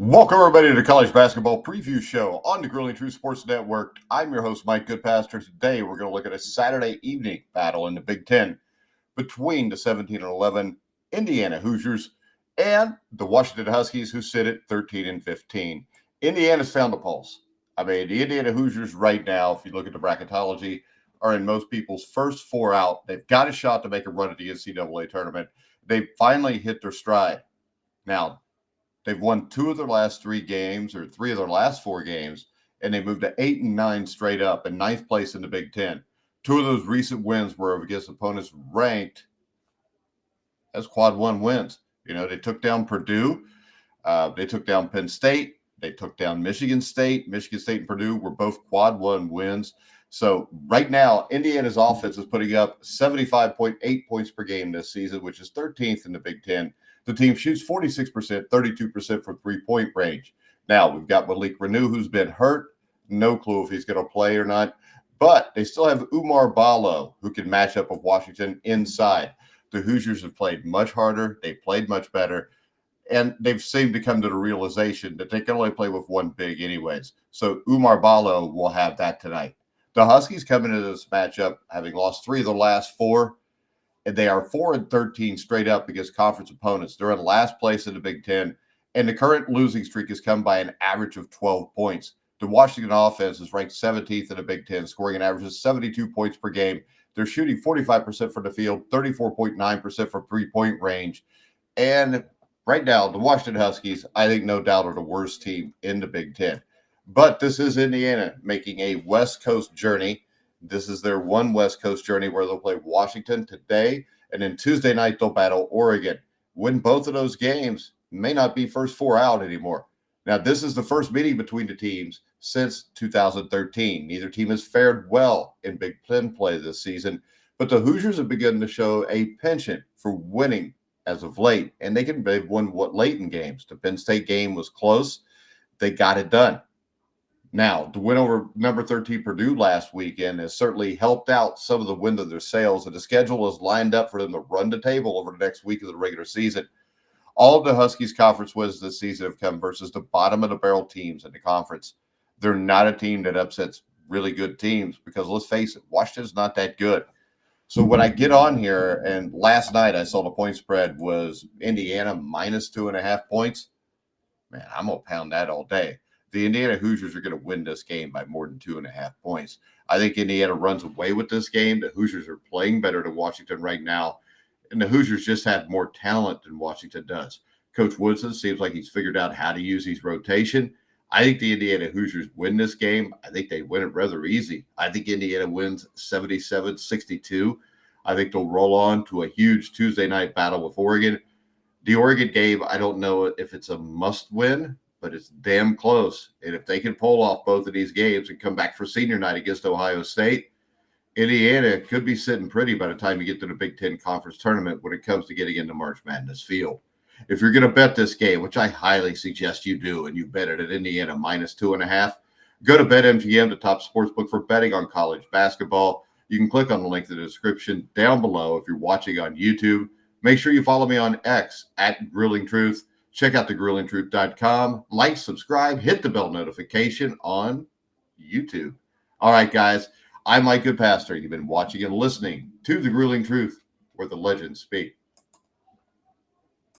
Welcome, everybody, to the College Basketball Preview Show on the Grueling Truth Sports Network. I'm your host, Mike Goodpaster. Today, we're going to look at a Saturday evening battle in the Big Ten between the 17 and 11 Indiana Hoosiers and the Washington Huskies, who sit at 13 and 15. Indiana's found the pulse. I mean, the Indiana Hoosiers right now, if you look at the bracketology, are in most people's first four out. They've got a shot to make a run at the NCAA tournament. They've finally hit their stride. Now, they've won two of their last three games, or three of their last four games, and they moved to 8 and 9 straight up and ninth place in the Big Ten. Two of those recent wins were against opponents ranked as quad one wins. You know, they took down Purdue, they took down Penn State, they took down Michigan State. Michigan State and Purdue were both quad one wins. So right now, Indiana's offense is putting up 75.8 points per game this season, which is 13th in the Big Ten. The team shoots 46%, 32% from three-point range. Now, we've got Malik Renew, who's been hurt. No clue if he's going to play or not. But they still have Umar Ballo, who can match up with Washington inside. The Hoosiers have played much harder. They played much better. And they've seemed to come to the realization that they can only play with one big anyways. So Umar Ballo will have that tonight. The Huskies come into this matchup having lost three of their last four. And they are 4 and 13 straight up against conference opponents. They're in last place in the Big Ten, and the current losing streak has come by an average of 12 points. The Washington offense is ranked 17th in the Big Ten, scoring an average of 72 points per game. They're shooting 45% from the field, 34.9% from three-point range. And right now, the Washington Huskies, I think no doubt, are the worst team in the Big Ten. But this is Indiana making a West Coast journey. This is their one West Coast journey where they'll play Washington today, and then Tuesday night they'll battle Oregon. Win both of those games, may not be first four out anymore. Now, this is the first meeting between the teams since 2013. Neither team has fared well in Big Ten play this season, but the Hoosiers have begun to show a penchant for winning as of late, and they've won late in games. The Penn State game was close. They got it done. Now, the win over number 13 Purdue last weekend has certainly helped out some of the wind of their sails, and the schedule is lined up for them to run the table over the next week of the regular season. All of the Huskies' conference wins this season have come versus the bottom-of-the-barrel teams in the conference. They're not a team that upsets really good teams because, let's face it, Washington's not that good. So when I get on here, and last night I saw the point spread was Indiana minus 2.5 points, man, I'm going to pound that all day. The Indiana Hoosiers are going to win this game by more than 2.5 points. I think Indiana runs away with this game. The Hoosiers are playing better than Washington right now, and the Hoosiers just have more talent than Washington does. Coach Woodson seems like he's figured out how to use his rotation. I think the Indiana Hoosiers win this game. I think they win it rather easy. I think Indiana wins 77-62. I think they'll roll on to a huge Tuesday night battle with Oregon. The Oregon game, I don't know if it's a must-win, but it's damn close. And if they can pull off both of these games and come back for senior night against Ohio State, Indiana could be sitting pretty by the time you get to the Big Ten Conference Tournament when it comes to getting into March Madness field. If you're going to bet this game, which I highly suggest you do, and you bet it at Indiana minus 2.5, go to BetMGM, the top sportsbook for betting on college basketball. You can click on the link in the description down below if you're watching on YouTube. Make sure you follow me on X at Grueling Truth. Check out thegruelingtruth.com. Like, subscribe, hit the bell notification on YouTube. All right, guys. I'm Mike Goodpaster. You've been watching and listening to The Grueling Truth, where the legends speak.